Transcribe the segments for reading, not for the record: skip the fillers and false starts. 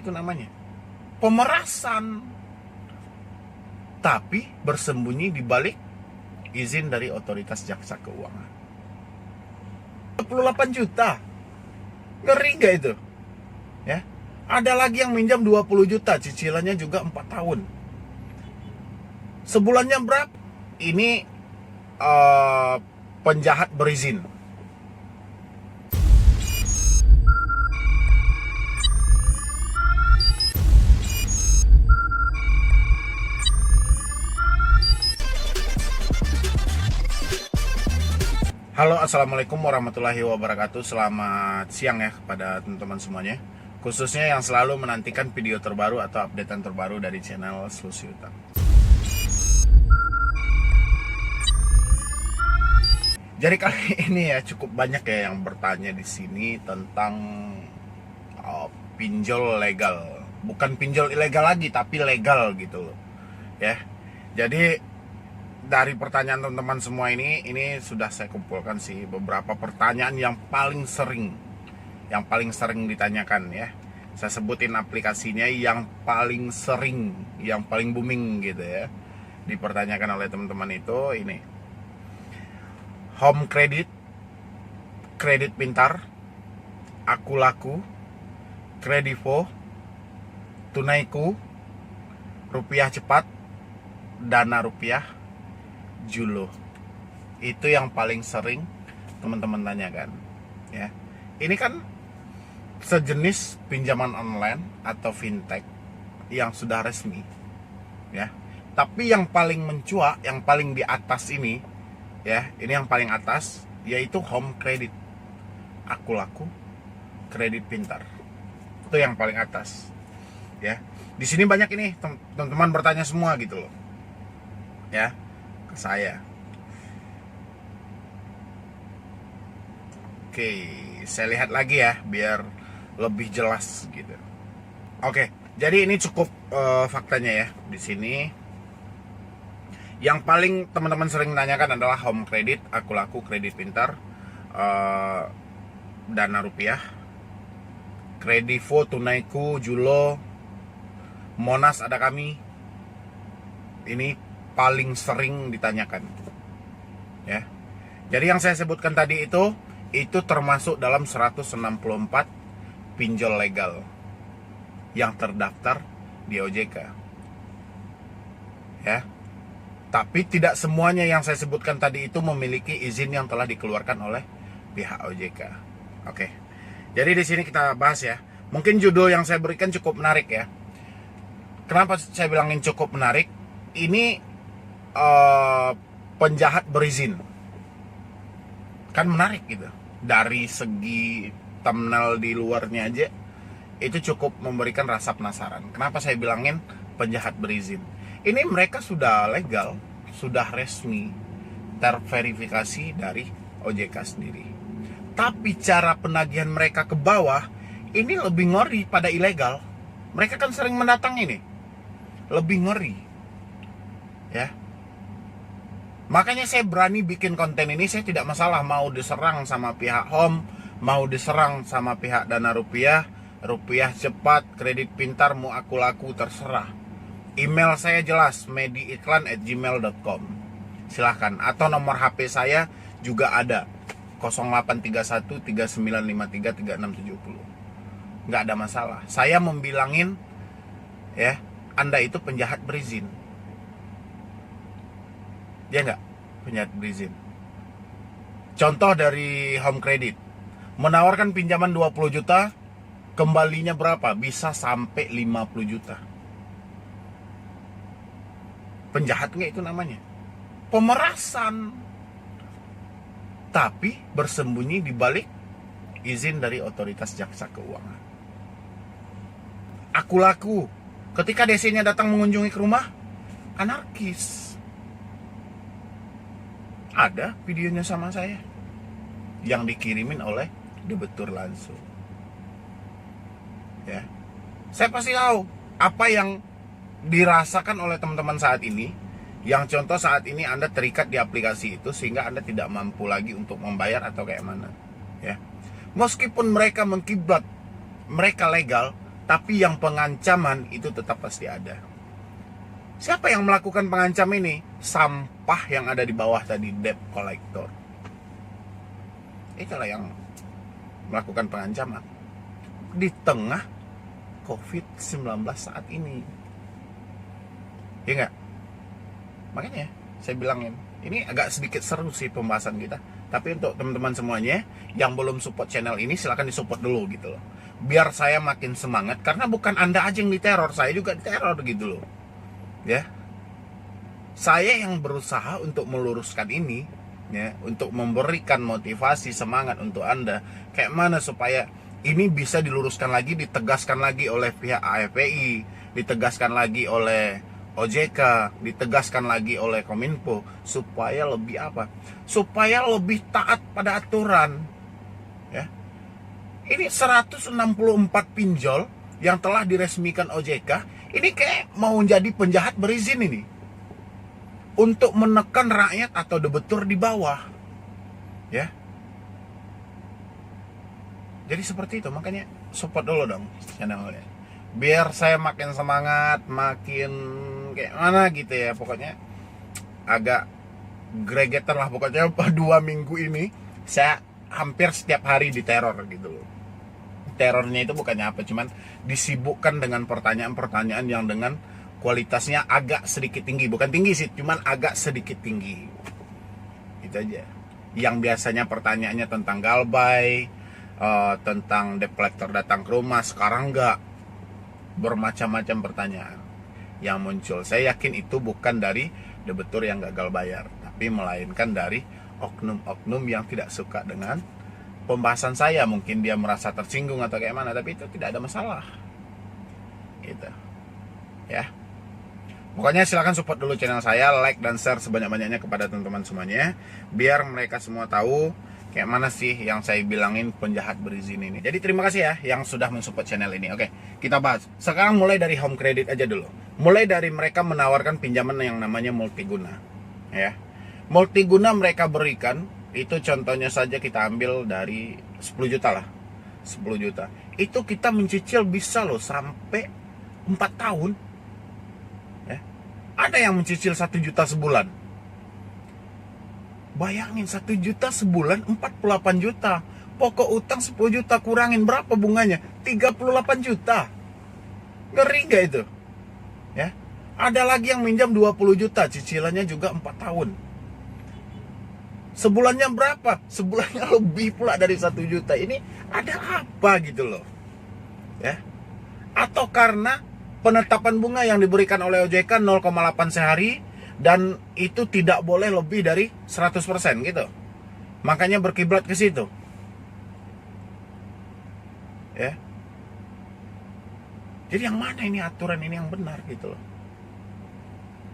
Itu namanya pemerasan, tapi bersembunyi di balik izin dari otoritas jasa keuangan. 28 juta, ngeri gak itu? Ya, ada lagi yang minjam 20 juta, cicilannya juga 4 tahun. Sebulannya berapa? Ini penjahat berizin. Halo, assalamualaikum warahmatullahi wabarakatuh. Selamat siang ya kepada teman-teman semuanya, khususnya yang selalu menantikan video terbaru atau updatean terbaru dari channel Solusi Utang. Jadi kali ini ya cukup banyak ya yang bertanya di sini tentang pinjol legal, bukan pinjol ilegal lagi tapi legal gitu loh. Ya, jadi dari pertanyaan teman-teman semua ini sudah saya kumpulkan sih beberapa pertanyaan yang paling sering ditanyakan ya. Saya sebutin aplikasinya yang paling sering, yang paling booming gitu ya, dipertanyakan oleh teman-teman itu ini. Home Credit, Kredit Pintar, Aku Laku, Kredivo, Tunaiku, Rupiah Cepat, Dana Rupiah, Julo. Itu yang paling sering teman-teman tanyakan ya. Ini kan sejenis pinjaman online atau fintech yang sudah resmi ya. Tapi yang paling mencuat, yang paling di atas ini ya, ini yang paling atas yaitu Home Credit, Aku Laku, Kredit Pintar. Itu yang paling atas ya. Di sini banyak ini teman-teman bertanya semua gitu loh ya ke saya. Oke, saya lihat lagi ya biar lebih jelas gitu. Oke, jadi ini cukup faktanya ya di sini. Yang paling teman-teman sering tanyakan adalah Home Credit, Aku Laku, Kredit Pintar, Dana Rupiah, Kredivo, Tunaiku, Julo, Monas Ada Kami. Ini paling sering ditanyakan ya. Jadi yang saya sebutkan tadi itu termasuk dalam 164 pinjol legal yang terdaftar di OJK ya. Tapi tidak semuanya yang saya sebutkan tadi itu memiliki izin yang telah dikeluarkan oleh pihak OJK. Oke. Jadi di sini kita bahas ya. Mungkin judul yang saya berikan cukup menarik ya. Kenapa saya bilangin cukup menarik? Ini penjahat berizin, kan menarik gitu. Dari segi thumbnail di luarnya aja itu cukup memberikan rasa penasaran. Kenapa saya bilangin penjahat berizin? Ini mereka sudah legal, sudah resmi, terverifikasi dari OJK sendiri. Tapi cara penagihan mereka ke bawah ini lebih ngeri pada ilegal. Mereka kan sering mendatang ini, lebih ngeri ya. Makanya saya berani bikin konten ini. Saya tidak masalah mau diserang sama pihak Home, mau diserang sama pihak Dana Rupiah, Rupiah Cepat, Kredit Pintar, mau Aku Laku, terserah. Email saya jelas, mediiklan@gmail.com. Silahkan. Atau nomor HP saya juga ada, 0831 3953 3670. Nggak ada masalah. Saya membilangin ya, Anda itu penjahat berizin. Dia nggak penjahat berizin. Contoh dari Home Credit, menawarkan pinjaman 20 juta, kembalinya berapa? Bisa sampai 50 juta. Penjahat nggak itu namanya? Pemerasan, tapi bersembunyi di balik izin dari otoritas jasa keuangan. Aku Laku, ketika DC-nya datang mengunjungi ke rumah, anarkis. Ada videonya sama saya yang dikirimin oleh debitur langsung ya. Saya pasti tahu apa yang dirasakan oleh teman-teman saat ini. Yang contoh saat ini Anda terikat di aplikasi itu sehingga Anda tidak mampu lagi untuk membayar atau kayak mana ya. Meskipun mereka mengkiblat, mereka legal, tapi yang pengancaman itu tetap pasti ada. Siapa yang melakukan pengancam ini? Sampah yang ada di bawah tadi, debt collector. Itulah yang melakukan pengancaman di tengah COVID-19 saat ini. Ya enggak? Makanya saya bilangin, ini agak sedikit seru sih pembahasan kita. Tapi untuk teman-teman semuanya yang belum support channel ini, silahkan disupport dulu gitu loh. Biar saya makin semangat, karena bukan Anda aja yang diteror, saya juga diteror gitu loh. Ya, saya yang berusaha untuk meluruskan ini, ya, untuk memberikan motivasi, semangat untuk Anda, kayak mana supaya ini bisa diluruskan lagi, ditegaskan lagi oleh pihak AFPI, ditegaskan lagi oleh OJK, ditegaskan lagi oleh Kominfo, supaya lebih apa? Supaya lebih taat pada aturan. Ya. Ini 164 pinjol yang telah diresmikan OJK, ini kayak mau jadi penjahat berizin ini. Untuk menekan rakyat atau debitur di bawah. Ya. Jadi seperti itu, makanya support dulu dong channelnya. Biar saya makin semangat, makin kayak mana gitu ya. Pokoknya agak gregetan lah pokoknya. 2 minggu ini saya hampir setiap hari diteror gitu loh. Terornya itu bukannya apa, cuman disibukkan dengan pertanyaan-pertanyaan yang dengan kualitasnya agak sedikit tinggi. Bukan tinggi sih, cuman agak sedikit tinggi. Itu aja. Yang biasanya pertanyaannya tentang galbay, tentang debt collector datang ke rumah, sekarang enggak. Bermacam-macam pertanyaan yang muncul. Saya yakin itu bukan dari debitur yang gagal bayar, tapi melainkan dari oknum-oknum yang tidak suka dengan pembahasan saya. Mungkin dia merasa tersinggung atau kayak mana, tapi itu tidak ada masalah gitu ya. Pokoknya silahkan support dulu channel saya, like dan share sebanyak-banyaknya kepada teman-teman semuanya, biar mereka semua tahu kayak mana sih yang saya bilangin penjahat berizin ini. Jadi terima kasih ya yang sudah mensupport channel ini. Oke, kita bahas. Sekarang mulai dari home credit aja dulu. Mulai dari mereka menawarkan pinjaman yang namanya multiguna. Ya. Multiguna mereka berikan, itu contohnya saja kita ambil dari 10 juta lah. 10 juta. Itu kita mencicil bisa loh sampai 4 tahun. Ya. Ada yang mencicil 1 juta sebulan. Bayangin 1 juta sebulan 48 juta. Pokok utang 10 juta kurangin berapa bunganya? 38 juta. Ngeri gak itu? Ya. Ada lagi yang minjam 20 juta, cicilannya juga 4 tahun. Sebulannya berapa? Sebulannya lebih pula dari 1 juta. Ini ada apa gitu loh. Ya. Atau karena penetapan bunga yang diberikan oleh OJK 0,8 sehari, dan itu tidak boleh lebih dari 100% gitu. Makanya berkiblat ke situ. Ya. Jadi yang mana ini aturan ini yang benar gitu loh.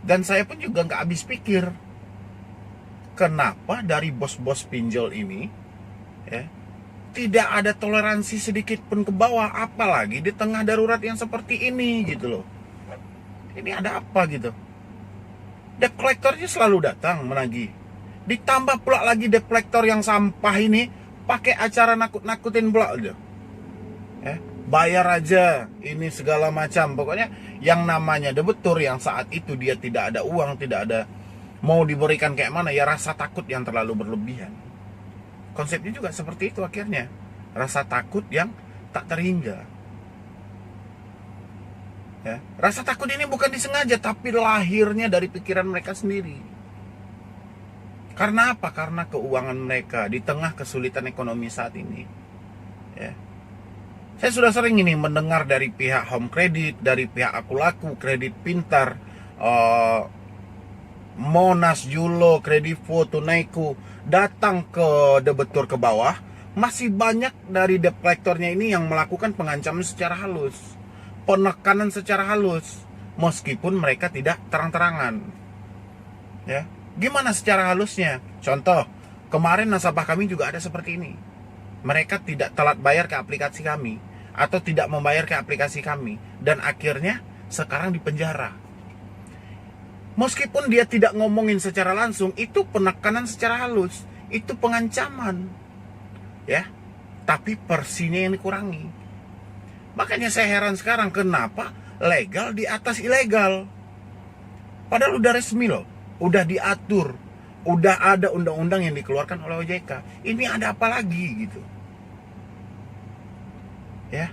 Dan saya pun juga nggak habis pikir. Kenapa dari bos-bos pinjol ini ya, tidak ada toleransi sedikit pun ke bawah, apalagi di tengah darurat yang seperti ini gitu loh. Ini ada apa gitu. Debt collectornya selalu datang menagih. Ditambah pula lagi debt collector yang sampah ini pakai acara nakut-nakutin pula aja. Bayar aja ini segala macam. Pokoknya yang namanya debitur yang saat itu dia tidak ada uang, tidak ada mau diberikan kayak mana, ya rasa takut yang terlalu berlebihan. Konsepnya juga seperti itu akhirnya. Rasa takut yang tak terhingga. Ya. Rasa takut ini bukan disengaja, tapi lahirnya dari pikiran mereka sendiri. Karena apa? Karena keuangan mereka di tengah kesulitan ekonomi saat ini. Ya. Saya sudah sering ini mendengar dari pihak Home Credit, dari pihak Aku Laku, Kredit Pintar, Monas, Julo, Kredivo, Tunaiku, datang ke debitur ke bawah. Masih banyak dari debt collectornya ini yang melakukan pengancaman secara halus, penekanan secara halus, meskipun mereka tidak terang-terangan. Ya, gimana secara halusnya? Contoh, kemarin nasabah kami juga ada seperti ini. Mereka tidak telat bayar ke aplikasi kami, atau tidak membayar ke aplikasi kami, dan akhirnya sekarang di penjara. Meskipun dia tidak ngomongin secara langsung, itu penekanan secara halus, itu pengancaman. Ya, tapi porsinya yang dikurangi. Makanya saya heran sekarang kenapa legal di atas ilegal. Padahal udah resmi loh, udah diatur, udah ada undang-undang yang dikeluarkan oleh OJK. Ini ada apa lagi gitu? Ya,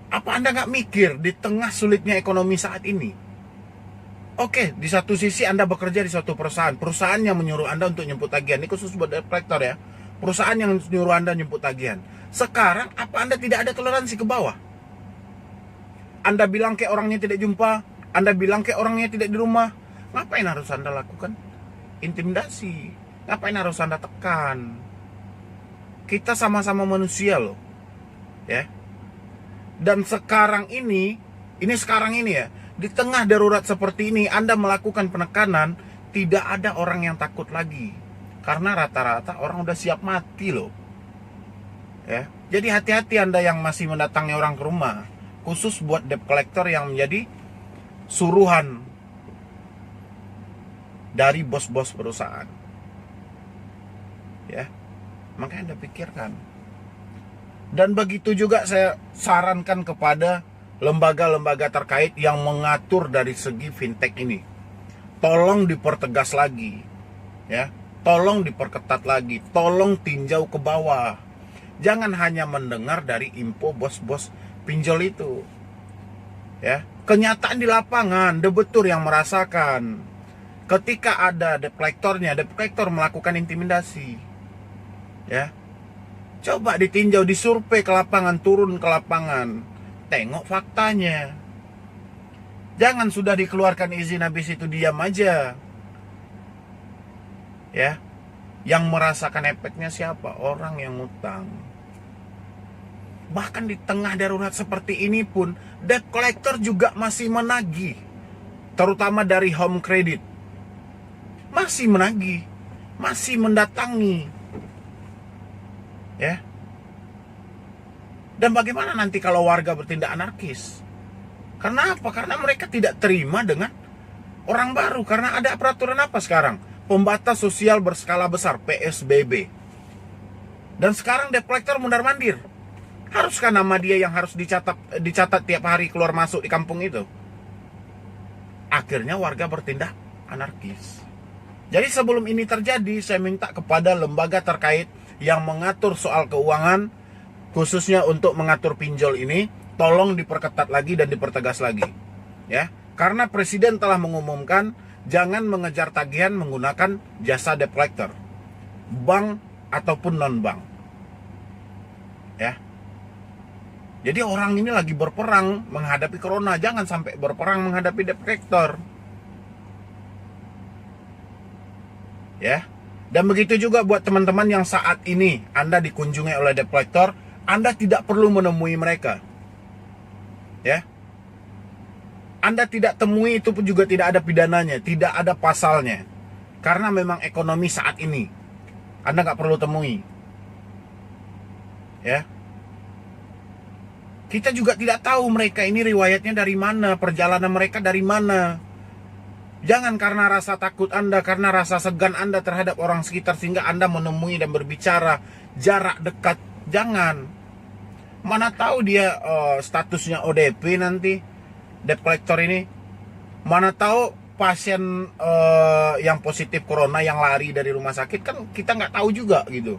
apa Anda nggak mikir di tengah sulitnya ekonomi saat ini? Oke, di satu sisi Anda bekerja di suatu perusahaan yang menyuruh Anda untuk nyemput tagihan. Ini khusus buat debt collector ya. Perusahaan yang menyuruh Anda nyemput tagihan. Sekarang, apa Anda tidak ada toleransi ke bawah? Anda bilang ke orangnya tidak jumpa, Anda bilang ke orangnya tidak di rumah. Ngapain harus Anda lakukan? Intimidasi. Ngapain harus Anda tekan? Kita sama-sama manusia loh. Ya. Dan sekarang ini ya, di tengah darurat seperti ini, Anda melakukan penekanan, tidak ada orang yang takut lagi. Karena rata-rata orang udah siap mati loh. Ya. Jadi hati-hati Anda yang masih mendatangi orang ke rumah. Khusus buat debt collector yang menjadi suruhan dari bos-bos perusahaan. Ya. Makanya Anda pikirkan. Dan begitu juga saya sarankan kepada lembaga-lembaga terkait yang mengatur dari segi fintech ini. Tolong dipertegas lagi. Ya. Tolong diperketat lagi. Tolong tinjau ke bawah. Jangan hanya mendengar dari info bos-bos pinjol itu. Ya. Kenyataan di lapangan, debetur yang merasakan. Ketika ada debt collector melakukan intimidasi. Ya. Coba ditinjau, disurvei ke lapangan, turun ke lapangan. Tengok faktanya. Jangan sudah dikeluarkan izin habis itu diam aja. Ya. Yang merasakan efeknya siapa? Orang yang ngutang. Bahkan di tengah darurat seperti ini pun debt collector juga masih menagih. Terutama dari home credit. Masih menagih. Masih mendatangi. Ya. Dan bagaimana nanti kalau warga bertindak anarkis? Karena apa? Karena mereka tidak terima dengan orang baru. Karena ada peraturan apa sekarang? Pembatas sosial berskala besar, PSBB. Dan sekarang debt collector mundar-mandir. Haruskah nama dia yang harus dicatat tiap hari keluar masuk di kampung itu? Akhirnya warga bertindak anarkis. Jadi sebelum ini terjadi, saya minta kepada lembaga terkait yang mengatur soal keuangan, khususnya untuk mengatur pinjol ini, tolong diperketat lagi dan dipertegas lagi. Ya, karena Presiden telah mengumumkan jangan mengejar tagihan menggunakan jasa debt collector, bank ataupun non-bank. Ya. Jadi orang ini lagi berperang menghadapi corona, jangan sampai berperang menghadapi debt collector. Ya. Dan begitu juga buat teman-teman yang saat ini Anda dikunjungi oleh debt collector, Anda tidak perlu menemui mereka. Ya. Anda tidak temui, itu pun juga tidak ada pidananya, tidak ada pasalnya. Karena memang ekonomi saat ini. Anda nggak perlu temui. Ya. Kita juga tidak tahu mereka ini riwayatnya dari mana, perjalanan mereka dari mana. Jangan karena rasa takut Anda, karena rasa segan Anda terhadap orang sekitar sehingga Anda menemui dan berbicara jarak dekat. Jangan. Mana tahu dia statusnya ODP nanti, debt collector ini. Mana tahu pasien yang positif corona yang lari dari rumah sakit, kan kita nggak tahu juga gitu.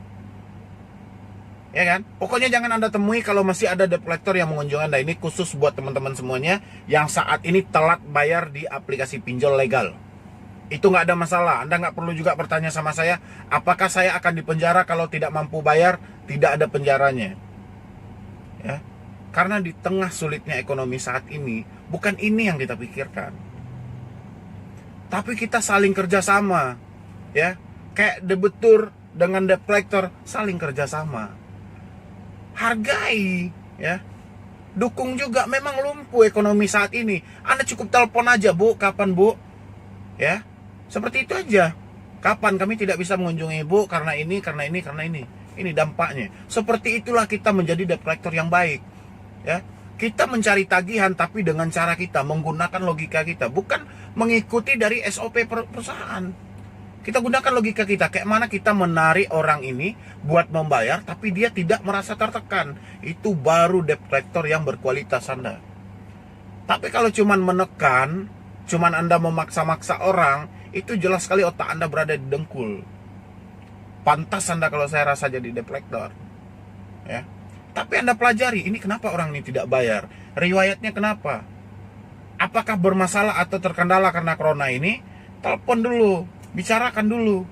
Ya kan? Pokoknya jangan Anda temui kalau masih ada debt collector yang mengunjungi Anda. Ini khusus buat teman-teman semuanya yang saat ini telat bayar di aplikasi pinjol legal. Itu nggak ada masalah. Anda nggak perlu juga bertanya sama saya, apakah saya akan dipenjara kalau tidak mampu bayar? Tidak ada penjaranya. Ya. Karena di tengah sulitnya ekonomi saat ini, bukan ini yang kita pikirkan. Tapi kita saling kerjasama. Ya. Kayak debetur dengan debt collector saling kerjasama. Hargai, ya. Dukung juga, memang lumpuh ekonomi saat ini. Anda cukup telepon aja, Bu, kapan, Bu? Ya. Seperti itu aja. Kapan kami tidak bisa mengunjungi Ibu karena ini, karena ini, karena ini. Ini dampaknya. Seperti itulah kita menjadi debt collector yang baik. Ya. Kita mencari tagihan tapi dengan cara kita, menggunakan logika kita, bukan mengikuti dari SOP perusahaan. Kita gunakan logika kita, kayak mana kita menarik orang ini buat membayar tapi dia tidak merasa tertekan. Itu baru debt collector yang berkualitas Anda. Tapi kalau cuman menekan, cuman Anda memaksa-maksa orang, itu jelas sekali otak Anda berada di dengkul. Pantas Anda kalau saya rasa jadi debt collector. Ya. Tapi Anda pelajari, ini kenapa orang ini tidak bayar? Riwayatnya kenapa? Apakah bermasalah atau terkendala karena corona ini? Telepon dulu, bicarakan dulu.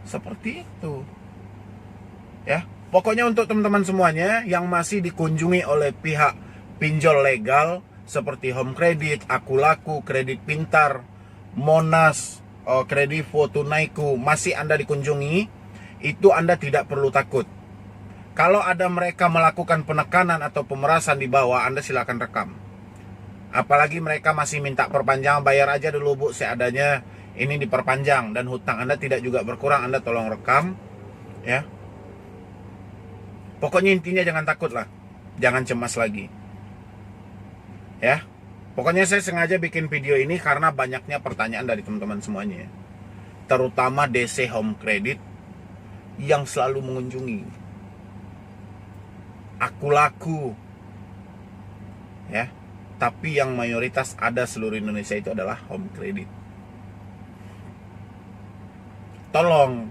Seperti itu. Ya, pokoknya untuk teman-teman semuanya yang masih dikunjungi oleh pihak pinjol legal seperti Home Credit, Akulaku, Kredit Pintar, Monas, Kredivo, Tunaiku, masih Anda dikunjungi, itu Anda tidak perlu takut. Kalau ada mereka melakukan penekanan atau pemerasan di bawah, Anda silakan rekam. Apalagi mereka masih minta perpanjangan, bayar aja dulu Bu seadanya, ini diperpanjang dan hutang Anda tidak juga berkurang, Anda tolong rekam. Ya. Pokoknya intinya jangan takut lah, jangan cemas lagi. Ya. Pokoknya saya sengaja bikin video ini karena banyaknya pertanyaan dari teman-teman semuanya. Terutama DC Home Credit yang selalu mengunjungi. Akulaku. Ya. Tapi yang mayoritas ada seluruh Indonesia itu adalah Home Credit. Tolong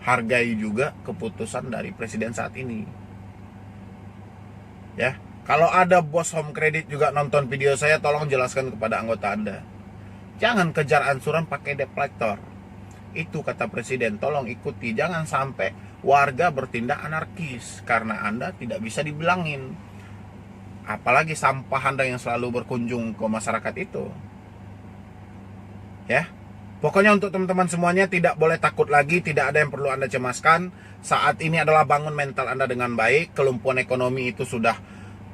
hargai juga keputusan dari presiden saat ini. Ya, kalau ada bos Home Credit juga nonton video saya, tolong jelaskan kepada anggota Anda. Jangan kejar ansuran pakai debt collector. Itu kata presiden, tolong ikuti. Jangan sampai warga bertindak anarkis karena Anda tidak bisa dibilangin. Apalagi sampah Anda yang selalu berkunjung ke masyarakat itu. Ya. Pokoknya untuk teman-teman semuanya tidak boleh takut lagi, tidak ada yang perlu Anda cemaskan. Saat ini adalah bangun mental Anda dengan baik. Kelumpuhan ekonomi itu sudah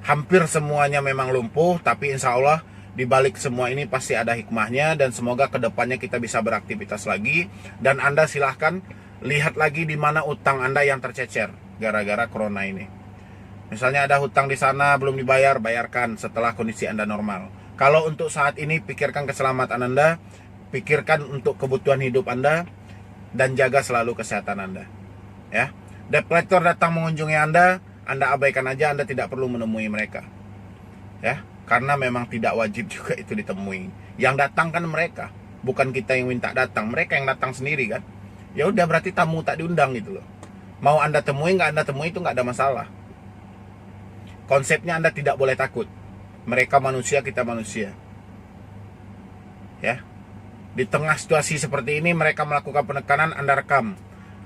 hampir semuanya memang lumpuh, tapi insya Allah di balik semua ini pasti ada hikmahnya dan semoga kedepannya kita bisa beraktivitas lagi. Dan Anda silahkan lihat lagi di mana utang Anda yang tercecer gara-gara corona ini. Misalnya ada hutang di sana belum dibayar, bayarkan setelah kondisi Anda normal. Kalau untuk saat ini, pikirkan keselamatan Anda, pikirkan untuk kebutuhan hidup Anda, dan jaga selalu kesehatan Anda. Ya, debt collector datang mengunjungi Anda abaikan aja, Anda tidak perlu menemui mereka. Ya, karena memang tidak wajib juga itu ditemui. Yang datang kan mereka, bukan kita yang minta datang, mereka yang datang sendiri kan. Ya udah, berarti tamu tak diundang gitu loh. Mau Anda temui nggak Anda temui itu nggak ada masalah. Konsepnya Anda tidak boleh takut. Mereka manusia, kita manusia. Ya. Di tengah situasi seperti ini mereka melakukan penekanan, Anda rekam.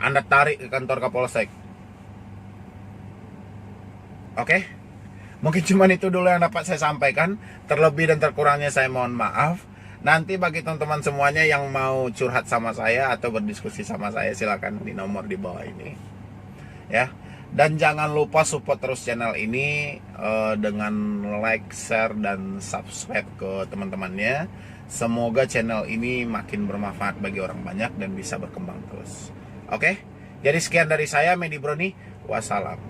Anda tarik ke kantor Kapolsek. Oke? Mungkin cuma itu dulu yang dapat saya sampaikan. Terlebih dan terkurangnya saya mohon maaf. Nanti bagi teman-teman semuanya yang mau curhat sama saya atau berdiskusi sama saya, silakan di nomor di bawah ini. Ya. Dan jangan lupa support terus channel ini dengan like, share, dan subscribe ke teman-temannya. Semoga channel ini makin bermanfaat bagi orang banyak dan bisa berkembang terus. Oke? Jadi sekian dari saya, Medi Broni. Wassalam.